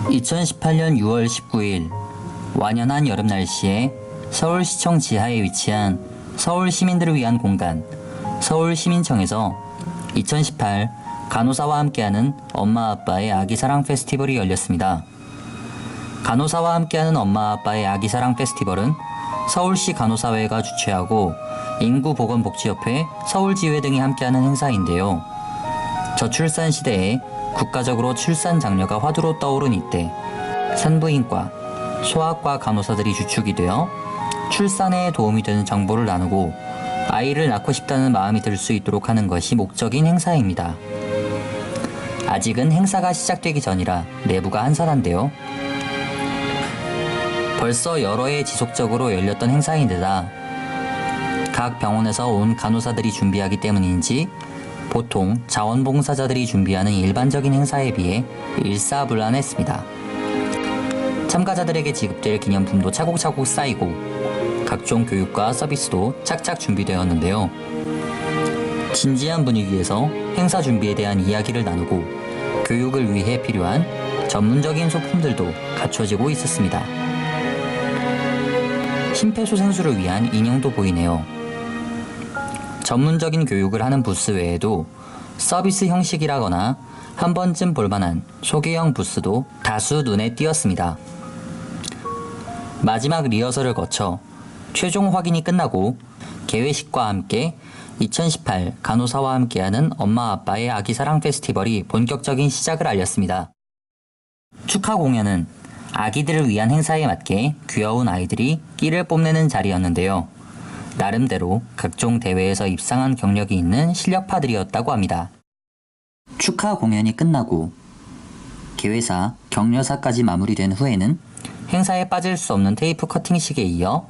2018년 6월 19일 완연한 여름 날씨에 서울시청 지하에 위치한 서울 시민들을 위한 공간 서울시민청에서 2018 간호사와 함께하는 엄마 아빠의 아기 사랑 페스티벌이 열렸습니다. 간호사와 함께하는 엄마 아빠의 아기 사랑 페스티벌은 서울시 간호사회가 주최하고 인구보건복지협회, 서울지회 등이 함께하는 행사인데요. 저출산 시대에 국가적으로 출산 장려가 화두로 떠오른 이때 산부인과, 소아과 간호사들이 주축이 되어 출산에 도움이 되는 정보를 나누고 아이를 낳고 싶다는 마음이 들 수 있도록 하는 것이 목적인 행사입니다. 아직은 행사가 시작되기 전이라 내부가 한산한데요. 벌써 여러 해 지속적으로 열렸던 행사인데다 각 병원에서 온 간호사들이 준비하기 때문인지 보통 자원봉사자들이 준비하는 일반적인 행사에 비해 일사불란했습니다. 참가자들에게 지급될 기념품도 차곡차곡 쌓이고 각종 교육과 서비스도 착착 준비되었는데요. 진지한 분위기에서 행사 준비에 대한 이야기를 나누고 교육을 위해 필요한 전문적인 소품들도 갖춰지고 있었습니다. 심폐소생술을 위한 인형도 보이네요. 전문적인 교육을 하는 부스 외에도 서비스 형식이라거나 한 번쯤 볼만한 소개형 부스도 다수 눈에 띄었습니다. 마지막 리허설을 거쳐 최종 확인이 끝나고 개회식과 함께 2018 간호사와 함께하는 엄마 아빠의 아기 사랑 페스티벌이 본격적인 시작을 알렸습니다. 축하 공연은 아기들을 위한 행사에 맞게 귀여운 아이들이 끼를 뽐내는 자리였는데요. 나름대로 각종 대회에서 입상한 경력이 있는 실력파들이었다고 합니다. 축하 공연이 끝나고 개회사, 격려사까지 마무리된 후에는 행사에 빠질 수 없는 테이프 커팅식에 이어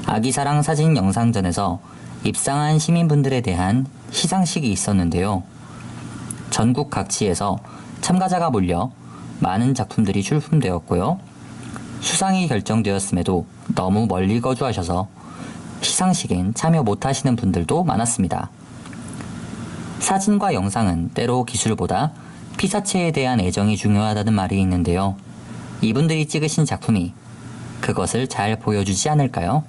아기사랑 사진 영상전에서 입상한 시민분들에 대한 시상식이 있었는데요. 전국 각지에서 참가자가 몰려 많은 작품들이 출품되었고요. 수상이 결정되었음에도 너무 멀리 거주하셔서 시상식엔 참여 못하시는 분들도 많았습니다. 사진과 영상은 때로 기술보다 피사체에 대한 애정이 중요하다는 말이 있는데요. 이분들이 찍으신 작품이 그것을 잘 보여주지 않을까요?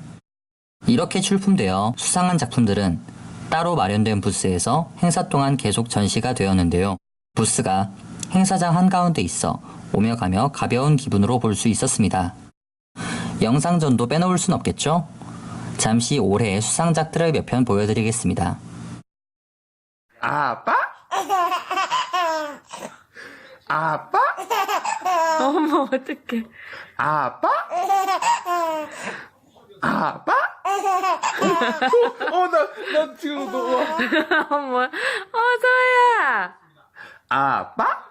이렇게 출품되어 수상한 작품들은 따로 마련된 부스에서 행사 동안 계속 전시가 되었는데요. 부스가 행사장 한가운데 있어 오며 가며 가벼운 기분으로 볼 수 있었습니다. 영상전도 빼놓을 순 없겠죠? 잠시 올해의 수상작들을 몇 편 보여드리겠습니다. 아빠? 아빠? 어머, 어떡해. 아빠? 아빠? 나 지금 너무. 어머, 서야. 아빠?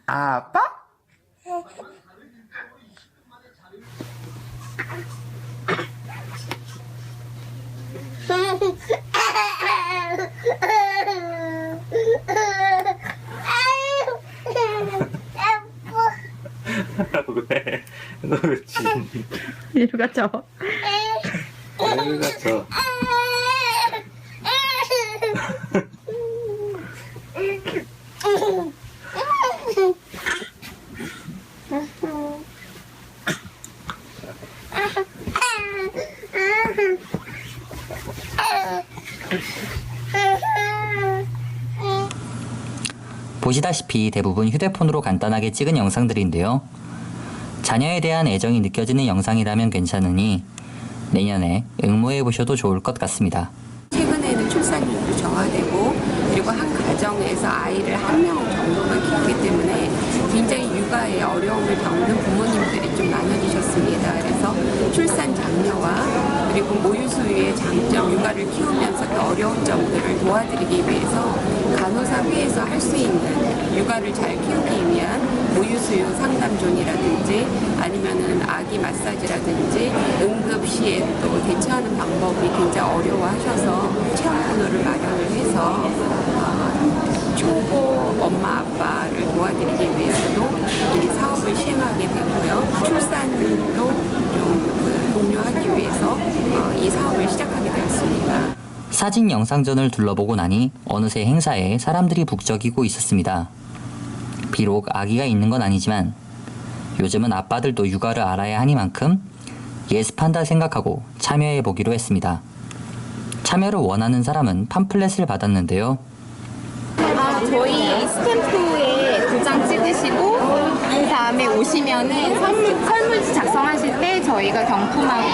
아빠? 왜? 너 왜 지금 이리 가져. 왜 갔어? 보시다시피 대부분 휴대폰으로 간단하게 찍은 영상들인데요. 자녀에 대한 애정이 느껴지는 영상이라면 괜찮으니 내년에 응모해보셔도 좋을 것 같습니다. 최근에는 출산율도 저하되고 그리고 한 가정에서 아이를 한 명 정도만 키우기 때문에 굉장히 육아에 어려움을 겪는 부모님들이 좀 나눠지셨습니다. 그래서 출산 장려와 그리고 모유 수유의 장점, 육아를 키우면서 그 어려운 점들을 도와드리기 위해서 간호사회에서 할 수 있는 육아를 잘 키우기 위한 모유 수유 상담존이라든지 아니면은 아기 마사지라든지 응급시에 또 대처하는 방법이 굉장히 어려워하셔서 체험 코너를 마련을 해서 초보 엄마 아빠를 도와드리기 위해서도 이 사업을 시행하게 되고요. 출산도 좀 독려하기 위해서 이 사업을 시작하게 되었습니다. 사진 영상전을 둘러보고 나니 어느새 행사에 사람들이 북적이고 있었습니다. 비록 아기가 있는 건 아니지만 요즘은 아빠들도 육아를 알아야 하니만큼 예습한다 생각하고 참여해 보기로 했습니다. 참여를 원하는 사람은 팜플렛을 받았는데요. 저희 스탬프에 2장 찍으시고 그 다음에 오시면은 설문지 작성하실 때 저희가 경품하고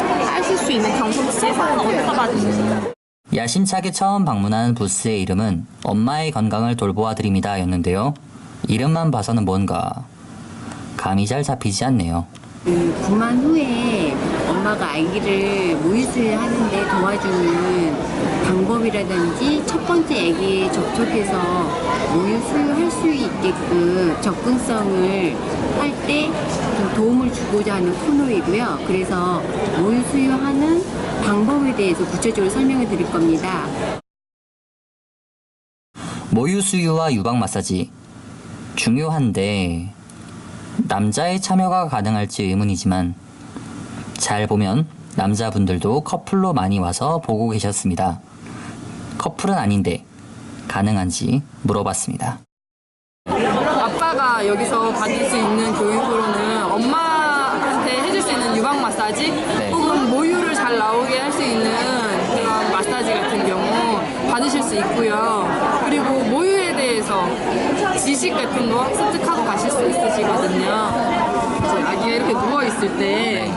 선물하실 수 있는 경품지에 써봐주세요. 야심차게 처음 방문한 부스의 이름은 엄마의 건강을 돌보아 드립니다 였는데요. 이름만 봐서는 뭔가 감이 잘 잡히지 않네요. 분만 후에 엄마가 아기를 모유수유 하는데 도와주는 방법이라든지 첫 번째 아기에 접촉해서 모유수유 할 수 있게끔 접근성을 할 때 좀 도움을 주고자 하는 코너이고요. 그래서 모유수유하는 방법에 대해서 구체적으로 설명해 드릴 겁니다. 모유 수유와 유방 마사지 중요한데 남자의 참여가 가능할지 의문이지만 잘 보면 남자분들도 커플로 많이 와서 보고 계셨습니다. 커플은 아닌데 가능한지 물어봤습니다. 아빠가 여기서 받을 수 있는 교육으로는 엄마한테 해줄 수 있는 유방 마사지 혹은 모유를 잘 나오게 할 수 있는 그런 마사지 같은 경우 받으실 수 있고요. 그리고 모유에 대해서 지식 같은 거 습득하고 가실 수 있으시거든요. 그래서 아기가 이렇게 누워있을 때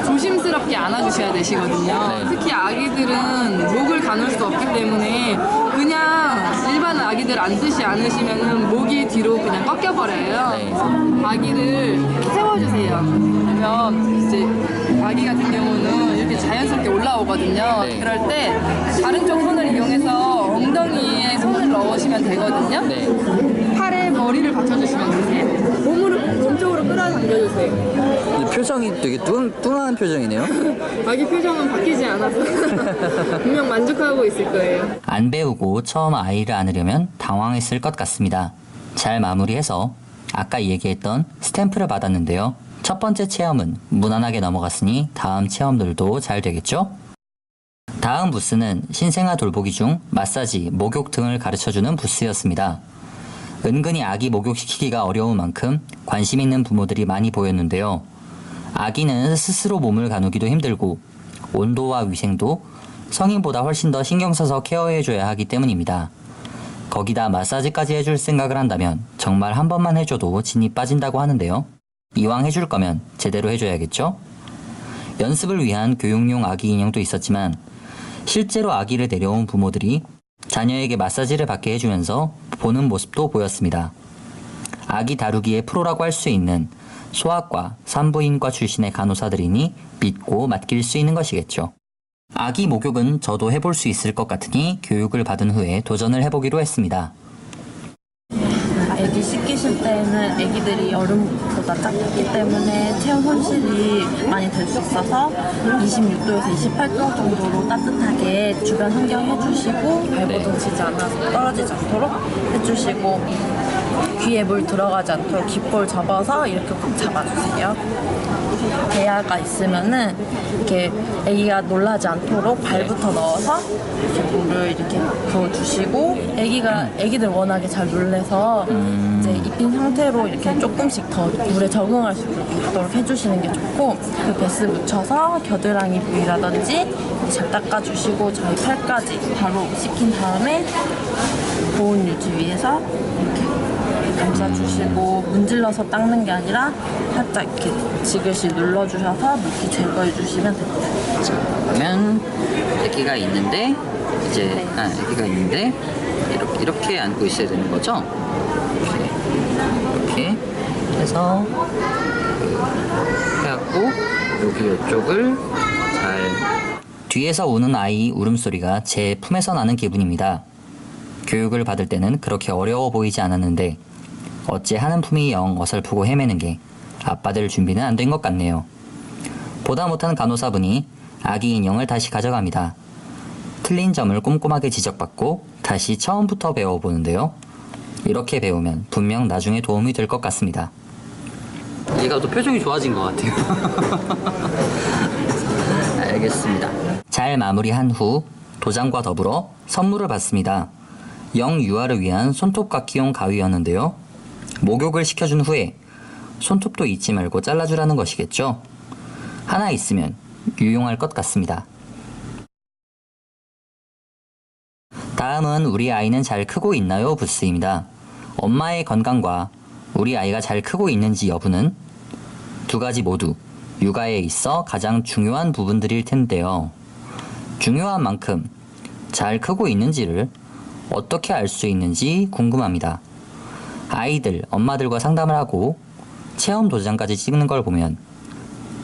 조심스럽게 안아주셔야 되시거든요. 특히 아기들은 목을 가눌 수 없기 때문에 그냥 일반 아기들 앉듯이 안으시면 목이 뒤로 그냥 꺾여버려요. 아기를 세워주세요. 그러면 이제 아기 같은 경우는 이렇게 자연스럽게 올라오거든요. 그럴 때 다른 쪽 손을 이용해서 엉덩이에 손을 넣으시면 되거든요. 팔에 머리를 받쳐주시면 되세요. 몸 쪽으로 끌어당겨주세요. 표정이 되게 뚱한 표정이네요. 아기 표정은 바뀌지 않아서 분명 만족하고 있을 거예요. 안 배우고 처음 아이를 안으려면 당황했을 것 같습니다. 잘 마무리해서 아까 얘기했던 스탬프를 받았는데요. 첫 번째 체험은 무난하게 넘어갔으니 다음 체험들도 잘 되겠죠? 다음 부스는 신생아 돌보기 중 마사지, 목욕 등을 가르쳐주는 부스였습니다. 은근히 아기 목욕시키기가 어려운 만큼 관심 있는 부모들이 많이 보였는데요. 아기는 스스로 몸을 가누기도 힘들고 온도와 위생도 성인보다 훨씬 더 신경 써서 케어해줘야 하기 때문입니다. 거기다 마사지까지 해줄 생각을 한다면 정말 한 번만 해줘도 진이 빠진다고 하는데요. 이왕 해줄 거면 제대로 해줘야겠죠? 연습을 위한 교육용 아기 인형도 있었지만 실제로 아기를 데려온 부모들이 자녀에게 마사지를 받게 해주면서 보는 모습도 보였습니다. 아기 다루기의 프로라고 할 수 있는 소아과, 산부인과 출신의 간호사들이니 믿고 맡길 수 있는 것이겠죠. 아기 목욕은 저도 해볼 수 있을 것 같으니 교육을 받은 후에 도전을 해보기로 했습니다. 애기 씻기실 때는 애기들이 여름보다 작기 때문에 체온 손실이 많이 될 수 있어서 26도에서 28도 정도로 따뜻하게 주변 환경 해주시고 발버둥 치지 않아서 떨어지지 않도록 해주시고 귀에 물 들어가지 않도록 귓볼 접어서 이렇게 꼭 잡아주세요. 대야가 있으면은 이렇게 아기가 놀라지 않도록 발부터 넣어서 이렇게 물을 이렇게 부어주시고 아기들 워낙에 잘 놀래서 이제 입힌 상태로 이렇게 조금씩 더 물에 적응할 수 있도록 해주시는 게 좋고 그 베스 묻혀서 겨드랑이 부위라든지 잘 닦아주시고 저희 팔까지 바로 씻긴 다음에 보온 유지 위해서 이렇게 감싸주시고 문질러서 닦는 게 아니라 살짝 이렇게 지그시 눌러주셔서 물기 제거해주시면 됩니다. 그러면 아기가 있는데 아기가 있는데 이렇게 안고 있어야 되는 거죠? 이렇게 해서 해갖고 여기 이쪽을 잘 뒤에서 우는 아이 울음소리가 제 품에서 나는 기분입니다. 교육을 받을 때는 그렇게 어려워 보이지 않았는데 어째 하는 품이 영 어설프고 헤매는 게 아빠들 준비는 안 된 것 같네요. 보다 못한 간호사분이 아기 인형을 다시 가져갑니다. 틀린 점을 꼼꼼하게 지적받고 다시 처음부터 배워보는데요. 이렇게 배우면 분명 나중에 도움이 될 것 같습니다. 얘가 또 표정이 좋아진 것 같아요. 알겠습니다. 잘 마무리한 후 도장과 더불어 선물을 받습니다. 영유아를 위한 손톱깎이용 가위였는데요. 목욕을 시켜준 후에 손톱도 잊지 말고 잘라주라는 것이겠죠. 하나 있으면 유용할 것 같습니다. 다음은 우리 아이는 잘 크고 있나요? 부스입니다. 엄마의 건강과 우리 아이가 잘 크고 있는지 여부는 두 가지 모두 육아에 있어 가장 중요한 부분들일 텐데요. 중요한 만큼 잘 크고 있는지를 어떻게 알 수 있는지 궁금합니다. 아이들, 엄마들과 상담을 하고 체험 도장까지 찍는 걸 보면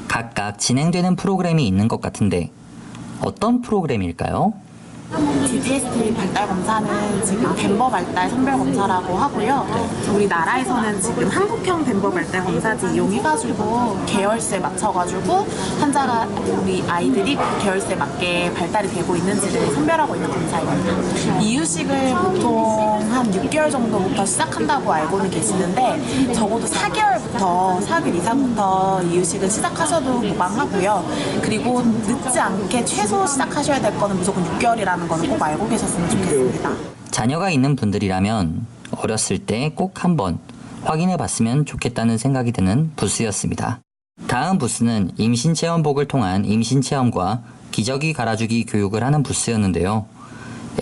각각 진행되는 프로그램이 있는 것 같은데 어떤 프로그램일까요? DGST 발달 검사는 지금 덴버 발달 선별 검사라고 하고요. 우리나라에서는 지금 한국형 덴버 발달 검사지 이용해가지고 계열세 맞춰가지고 환자가 우리 아이들이 그 계열세 맞게 발달이 되고 있는지를 선별하고 있는 검사입니다. 이유식을 보통 한 6개월 정도부터 시작한다고 알고는 계시는데 적어도 4개월 이상부터 이유식을 시작하셔도 무방하고요. 그리고 늦지 않게 최소 시작하셔야 될 거는 무조건 6개월이라는 거는 꼭 알고 계셨으면 좋겠습니다. 자녀가 있는 분들이라면 어렸을 때 꼭 한번 확인해 봤으면 좋겠다는 생각이 드는 부스였습니다. 다음 부스는 임신 체험복을 통한 임신 체험과 기저귀 갈아주기 교육을 하는 부스였는데요.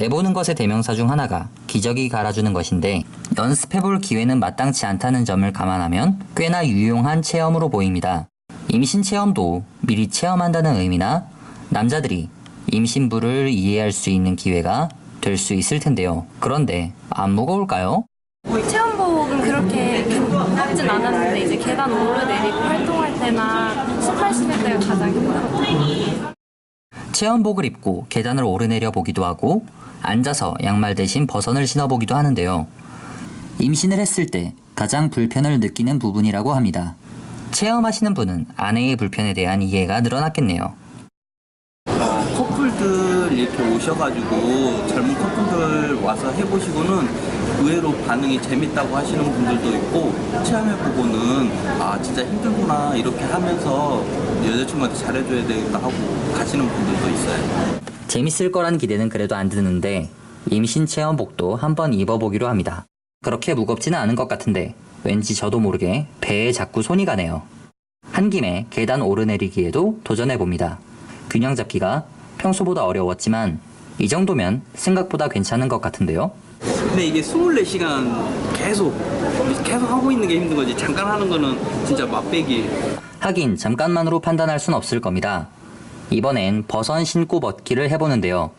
애 보는 것의 대명사 중 하나가 기저귀 갈아주는 것인데 연습해볼 기회는 마땅치 않다는 점을 감안하면 꽤나 유용한 체험으로 보입니다. 임신 체험도 미리 체험한다는 의미나 남자들이 임신부를 이해할 수 있는 기회가 될 수 있을 텐데요. 그런데 안 무거울까요? 체험복은 그렇게 무겁진 않았는데 이제 계단 오르내리고 활동할 때나 신발 신을 때가 가장 힘들었어요. 체험복을 입고 계단을 오르내려 보기도 하고 앉아서 양말 대신 버선을 신어보기도 하는데요. 임신을 했을 때 가장 불편을 느끼는 부분이라고 합니다. 체험하시는 분은 아내의 불편에 대한 이해가 늘어났겠네요. 커플들 이렇게 오셔가지고 젊은 커플들 와서 해보시고는 의외로 반응이 재밌다고 하시는 분들도 있고 체험해보고는 아 진짜 힘들구나 이렇게 하면서 여자친구한테 잘해줘야 되겠다 하고 가시는 분들도 있어요. 재밌을 거란 기대는 그래도 안 드는데 임신 체험복도 한번 입어보기로 합니다. 그렇게 무겁지는 않은 것 같은데 왠지 저도 모르게 배에 자꾸 손이 가네요. 한 김에 계단 오르내리기에도 도전해봅니다. 균형 잡기가 평소보다 어려웠지만 이 정도면 생각보다 괜찮은 것 같은데요. 근데 이게 24시간 계속 하고 있는 게 힘든 거지 잠깐 하는 거는 진짜 맛배기. 하긴 잠깐만으로 판단할 순 없을 겁니다. 이번엔 버선 신고 벗기를 해보는데요.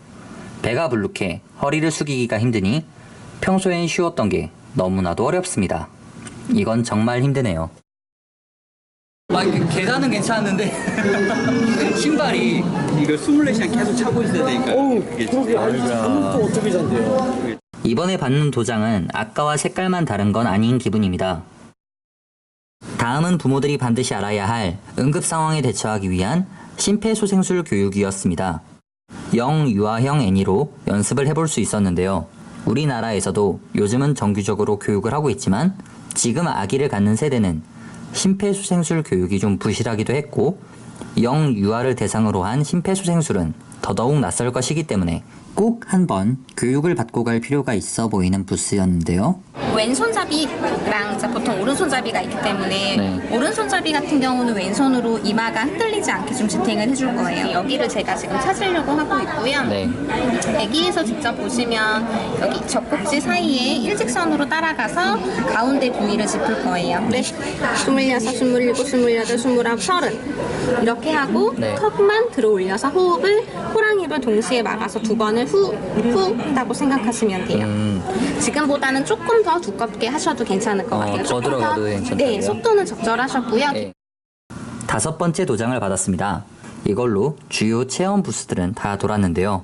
배가 불룩해 허리를 숙이기가 힘드니 평소엔 쉬웠던 게 너무나도 어렵습니다. 이건 정말 힘드네요. 계단은 괜찮았는데 신발이 이걸 24시간 계속 차고 있어야 되니까 그게 어떻게 잔대요? 이번에 받는 도장은 아까와 색깔만 다른 건 아닌 기분입니다. 다음은 부모들이 반드시 알아야 할 응급 상황에 대처하기 위한 심폐소생술 교육이었습니다. 영유아형 애니로 연습을 해볼 수 있었는데요. 우리나라에서도 요즘은 정규적으로 교육을 하고 있지만 지금 아기를 갖는 세대는 심폐소생술 교육이 좀 부실하기도 했고 영유아를 대상으로 한 심폐소생술은 더더욱 낯설 것이기 때문에 꼭 한번 교육을 받고 갈 필요가 있어 보이는 부스였는데요. 왼손잡이랑 이제 보통 오른손잡이가 있기 때문에 네. 오른손잡이 같은 경우는 왼손으로 이마가 흔들리지 않게 좀 지탱을 해줄 거예요. 여기를 제가 지금 찾으려고 하고 있고요. 네. 여기에서 직접 보시면 여기 젖꼭지 사이에 일직선으로 따라가서 가운데 부위를 짚을 거예요. 네. 26, 27, 28, 29, 30 이렇게 하고 네. 턱만 들어 올려서 호흡을 코랑 입을 동시에 막아서 두 번을 후 했다고 생각하시면 돼요. 지금보다는 조금 더 두껍게 하셔도 괜찮을 것 같아요. 더 조금 들어가도 괜찮다고요? 네, 속도는 적절하셨고요. 네. 5번째 도장을 받았습니다. 이걸로 주요 체험 부스들은 다 돌았는데요.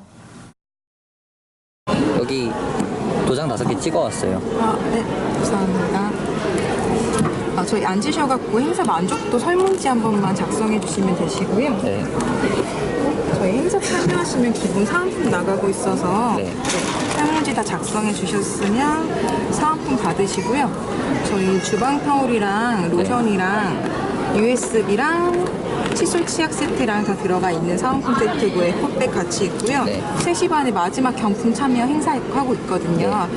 여기 도장 5개 찍어왔어요. 네, 감사합니다. 저희 앉으셔갖고 행사 만족도 설문지 한 번만 작성해 주시면 되시고요. 네. 저희 행사 참여하시면 기본 사은품 나가고 있어서 네. 설문지 다 작성해 주셨으면 사은품 받으시고요. 저희 주방 타올이랑 로션이랑 USB랑 칫솔 치약 세트랑 다 들어가 있는 사은품 세트고에 컵백 같이 있고요. 3시 반에 마지막 경품 참여 행사하고 있거든요.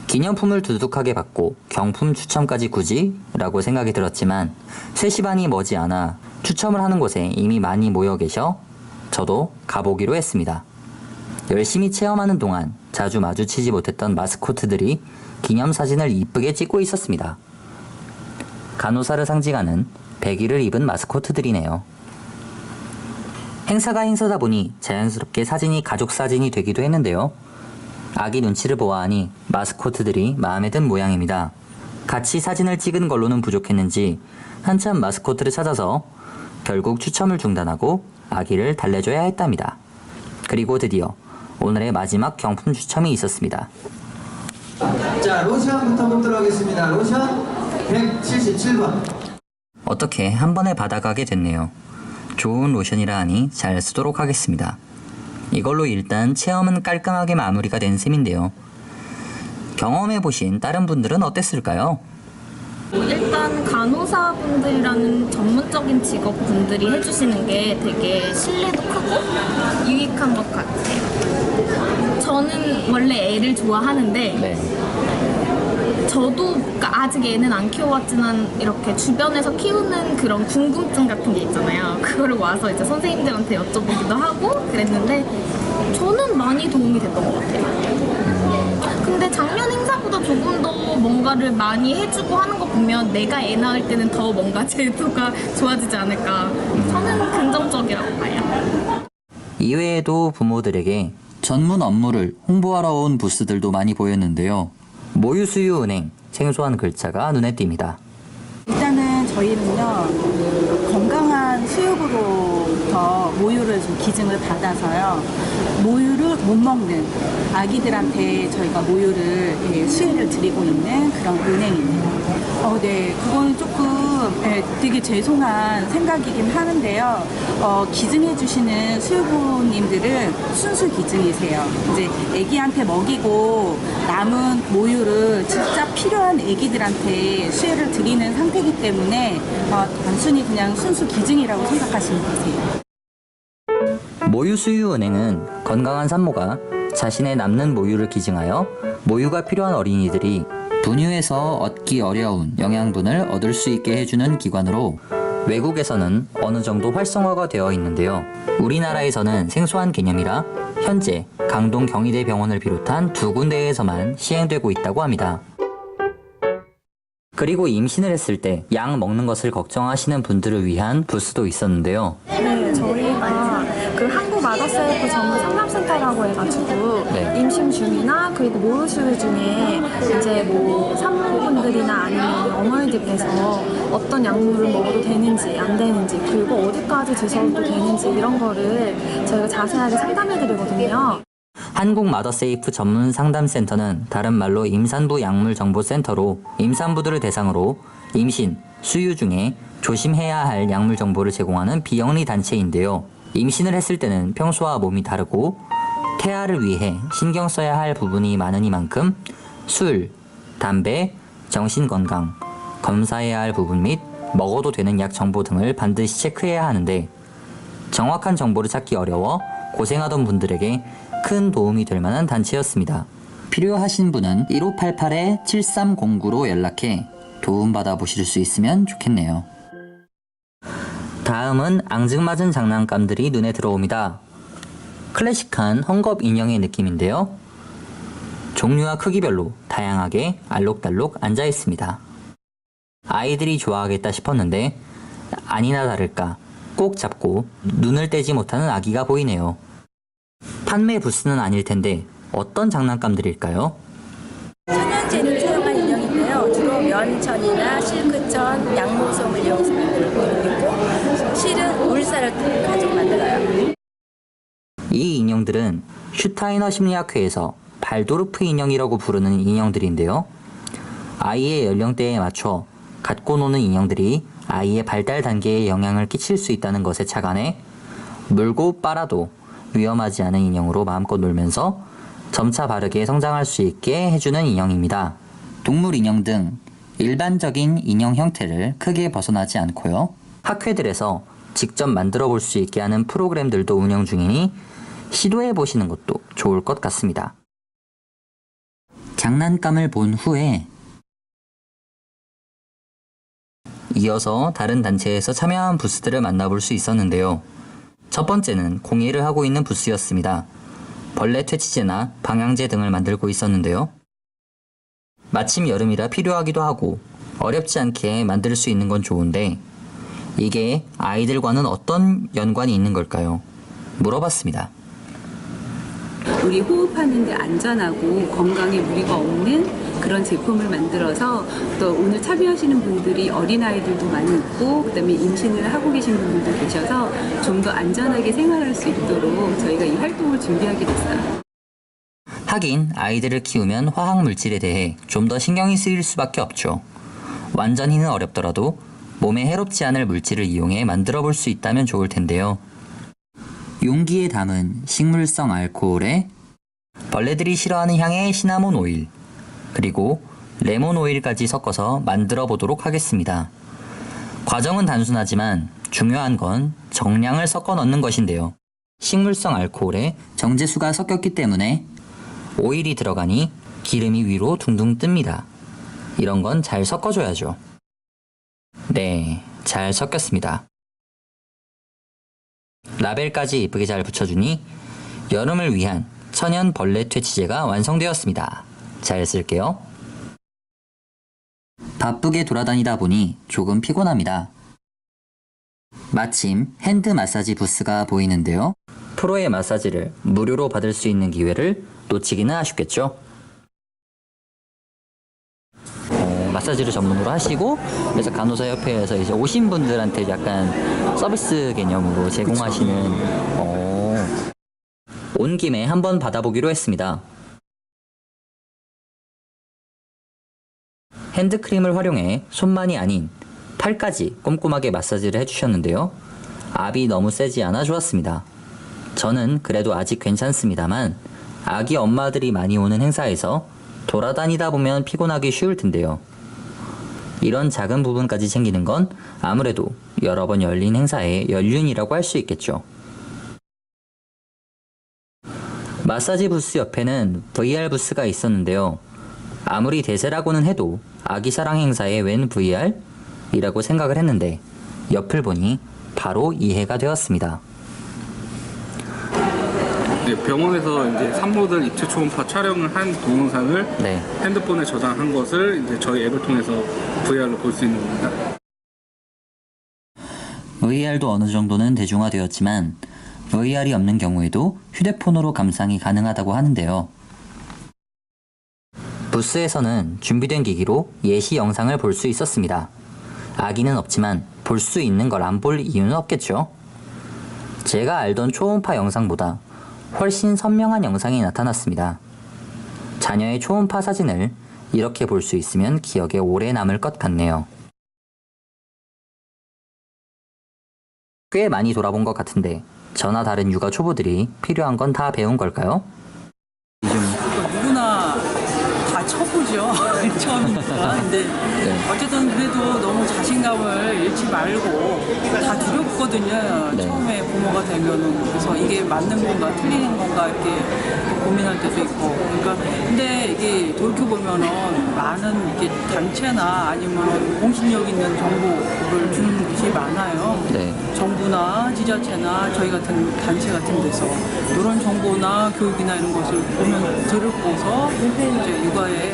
기념품을 두둑하게 받고 경품 추첨까지 굳이? 라고 생각이 들었지만 3시 반이 머지않아 추첨을 하는 곳에 이미 많이 모여 계셔 저도 가보기로 했습니다. 열심히 체험하는 동안 자주 마주치지 못했던 마스코트들이 기념사진을 이쁘게 찍고 있었습니다. 간호사를 상징하는 백의를 입은 마스코트들이네요. 행사가 행사다 보니 자연스럽게 사진이 가족 사진이 되기도 했는데요. 아기 눈치를 보아하니 마스코트들이 마음에 든 모양입니다. 같이 사진을 찍은 걸로는 부족했는지 한참 마스코트를 찾아서 결국 추첨을 중단하고 아기를 달래줘야 했답니다. 그리고 드디어 오늘의 마지막 경품 추첨이 있었습니다. 자, 로션부터 보도록 하겠습니다. 로션 177번. 어떻게 한 번에 받아가게 됐네요. 좋은 로션이라 하니 잘 쓰도록 하겠습니다. 이걸로 일단 체험은 깔끔하게 마무리가 된 셈인데요. 경험해보신 다른 분들은 어땠을까요? 일단 간호사분들이라는 전문적인 직업분들이 해주시는 게 되게 신뢰도 크고 유익한 것 같아요. 저는 원래 애를 좋아하는데 저도 그러니까 아직 애는 안 키워왔지만 이렇게 주변에서 키우는 그런 궁금증 같은 게 있잖아요. 그거를 와서 이제 선생님들한테 여쭤보기도 하고 그랬는데 저는 많이 도움이 됐던 것 같아요. 근데 작년 행사보다 조금 더 뭔가를 많이 해주고 하는 거 보면 내가 애 낳을 때는 더 뭔가 제도가 좋아지지 않을까. 저는 긍정적이라고 봐요. 이외에도 부모들에게 전문 업무를 홍보하러 온 부스들도 많이 보였는데요. 모유수유은행 생소한 글자가 눈에 띕니다. 일단은 저희는요 건강한 수육으로부터 모유를 좀 기증을 받아서요 모유를 못 먹는 아기들한테 저희가 모유를 수유를 드리고 있는 그런 은행입니다. 네, 그거는 조금 되게 죄송한 생각이긴 하는데요. 기증해주시는 수유부님들은 순수 기증이세요. 이제 아기한테 먹이고 남은 모유를 진짜 필요한 아기들한테 수유를 드리는 상태이기 때문에 단순히 그냥 순수 기증이라고 생각하시면 되세요. 모유수유은행은 건강한 산모가 자신의 남는 모유를 기증하여 모유가 필요한 어린이들이 분유에서 얻기 어려운 영양분을 얻을 수 있게 해주는 기관으로 외국에서는 어느 정도 활성화가 되어 있는데요. 우리나라에서는 생소한 개념이라 현재 강동 경희대 병원을 비롯한 2군데에서만 시행되고 있다고 합니다. 그리고 임신을 했을 때 약 먹는 것을 걱정하시는 분들을 위한 부스도 있었는데요. 네, 저희가 그 한국마더셀프 전문 상담센터라고 해가지고 임신 중이나 그리고 모유수유 중에 이제 뭐 산모분들이나 아니면 어머니들께서 어떤 약물을 먹어도 되는지 안 되는지 그리고 어디까지 드셔도 되는지 이런 거를 저희가 자세하게 상담해드리거든요. 한국 마더세이프 전문 상담센터는 다른 말로 임산부 약물정보센터로 임산부들을 대상으로 임신, 수유 중에 조심해야 할 약물 정보를 제공하는 비영리 단체인데요. 임신을 했을 때는 평소와 몸이 다르고 태아를 위해 신경 써야 할 부분이 많으니만큼 술, 담배, 정신건강, 검사해야 할 부분 및 먹어도 되는 약 정보 등을 반드시 체크해야 하는데 정확한 정보를 찾기 어려워 고생하던 분들에게 큰 도움이 될 만한 단체였습니다. 필요하신 분은 1588-7309로 연락해 도움받아 보실 수 있으면 좋겠네요. 다음은 앙증맞은 장난감들이 눈에 들어옵니다. 클래식한 헝겊 인형의 느낌인데요. 종류와 크기별로 다양하게 알록달록 앉아 있습니다. 아이들이 좋아하겠다 싶었는데 아니나 다를까 꼭 잡고 눈을 떼지 못하는 아기가 보이네요. 판매 부스는 아닐 텐데 어떤 장난감들일까요? 천연제를 사용한 인형인데요. 주로 면천이나 실크천, 양모솜을 이용해서 만들고 있고 실은 울살을 가지고 만들어요. 이 인형들은 슈타이너 심리학회에서 발도르프 인형이라고 부르는 인형들인데요. 아이의 연령대에 맞춰 갖고 노는 인형들이 아이의 발달 단계에 영향을 끼칠 수 있다는 것에 착안해 물고 빨아도 위험하지 않은 인형으로 마음껏 놀면서 점차 바르게 성장할 수 있게 해주는 인형입니다. 동물 인형 등 일반적인 인형 형태를 크게 벗어나지 않고요. 학회들에서 직접 만들어 볼 수 있게 하는 프로그램들도 운영 중이니 시도해 보시는 것도 좋을 것 같습니다. 장난감을 본 후에 이어서 다른 단체에서 참여한 부스들을 만나볼 수 있었는데요. 첫 번째는 공예를 하고 있는 부스였습니다. 벌레 퇴치제나 방향제 등을 만들고 있었는데요. 마침 여름이라 필요하기도 하고 어렵지 않게 만들 수 있는 건 좋은데 이게 아이들과는 어떤 연관이 있는 걸까요? 물어봤습니다. 우리 호흡하는데 안전하고 건강에 무리가 없는 그런 제품을 만들어서 또 오늘 참여하시는 분들이 어린아이들도 많이 있고 그다음에 임신을 하고 계신 분들도 계셔서 좀 더 안전하게 생활할 수 있도록 저희가 이 활동을 준비하게 됐어요. 하긴 아이들을 키우면 화학 물질에 대해 좀 더 신경이 쓰일 수밖에 없죠. 완전히는 어렵더라도 몸에 해롭지 않을 물질을 이용해 만들어 볼 수 있다면 좋을 텐데요. 용기에 담은 식물성 알코올에 벌레들이 싫어하는 향의 시나몬 오일, 그리고 레몬 오일까지 섞어서 만들어 보도록 하겠습니다. 과정은 단순하지만 중요한 건 정량을 섞어 넣는 것인데요. 식물성 알코올에 정제수가 섞였기 때문에 오일이 들어가니 기름이 위로 둥둥 뜹니다. 이런 건 잘 섞어줘야죠. 네, 잘 섞였습니다. 라벨까지 예쁘게 잘 붙여주니 여름을 위한 천연 벌레 퇴치제가 완성되었습니다. 잘 쓸게요. 바쁘게 돌아다니다 보니 조금 피곤합니다. 마침 핸드 마사지 부스가 보이는데요. 프로의 마사지를 무료로 받을 수 있는 기회를 놓치기는 아쉽겠죠? 마사지를 전문으로 하시고 그래서 간호사 협회에서 이제 오신 분들한테 약간 서비스 개념으로 제공하시는 온 김에 한번 받아보기로 했습니다. 핸드크림을 활용해 손만이 아닌 팔까지 꼼꼼하게 마사지를 해주셨는데요. 압이 너무 세지 않아 좋았습니다. 저는 그래도 아직 괜찮습니다만 아기 엄마들이 많이 오는 행사에서 돌아다니다 보면 피곤하기 쉬울 텐데요. 이런 작은 부분까지 챙기는 건 아무래도 여러 번 열린 행사의 연륜이라고 할 수 있겠죠. 마사지 부스 옆에는 VR 부스가 있었는데요. 아무리 대세라고는 해도 아기 사랑 행사에 웬 VR? 이라고 생각을 했는데 옆을 보니 바로 이해가 되었습니다. 네, 병원에서 이제 산모들 입체 초음파 촬영을 한 동영상을 핸드폰에 저장한 것을 이제 저희 앱을 통해서 VR로 볼 수 있는 겁니다. VR도 어느 정도는 대중화되었지만 VR이 없는 경우에도 휴대폰으로 감상이 가능하다고 하는데요. 부스에서는 준비된 기기로 예시 영상을 볼 수 있었습니다. 아기는 없지만 볼 수 있는 걸 안 볼 이유는 없겠죠. 제가 알던 초음파 영상보다 훨씬 선명한 영상이 나타났습니다. 자녀의 초음파 사진을 이렇게 볼 수 있으면 기억에 오래 남을 것 같네요. 꽤 많이 돌아본 것 같은데 저나 다른 육아 초보들이 필요한 건 다 배운 걸까요? 누구나 다 쳐보죠. 처음이니까. 근데 어쨌든 그래도 너무 자신감을 잃지 말고 다 두렵거든요. 처음에 부모가 되면은. 그래서 이게 맞는 건가 틀리는 건가 이렇게 고민할 때도 있고. 그러니까 근데 이게 돌이켜보면은 많은 이게 단체나 아니면 공신력 있는 정보를 주는 곳이 많아요. 정부나 지자체나 저희 같은 단체 같은 데서 이런 정보나 교육이나 이런 것을 보면 들고서 이제 육아에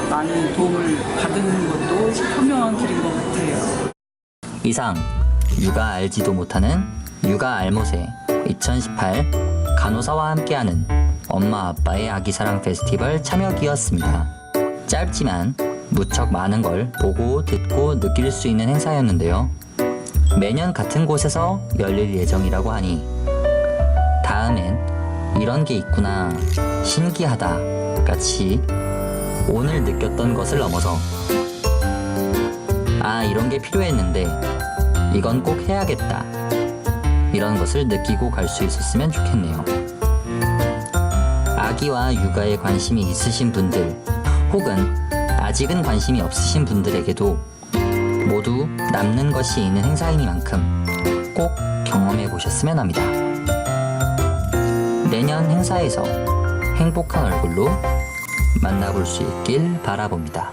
많은 도움을 받는 것도 현명한 길인 것 같아요. 이상 육아 알지도 못하는 육아 알못의 2018 간호사와 함께하는 엄마 아빠의 아기사랑 페스티벌 참여기였습니다. 짧지만 무척 많은 걸 보고 듣고 느낄 수 있는 행사였는데요. 매년 같은 곳에서 열릴 예정이라고 하니 다음엔 이런 게 있구나 신기하다 같이 오늘 느꼈던 것을 넘어서 아 이런 게 필요했는데 이건 꼭 해야겠다 이런 것을 느끼고 갈 수 있었으면 좋겠네요. 아기와 육아에 관심이 있으신 분들 혹은 아직은 관심이 없으신 분들에게도 모두 남는 것이 있는 행사이니만큼 꼭 경험해 보셨으면 합니다. 내년 행사에서 행복한 얼굴로 만나볼 수 있길 바라봅니다.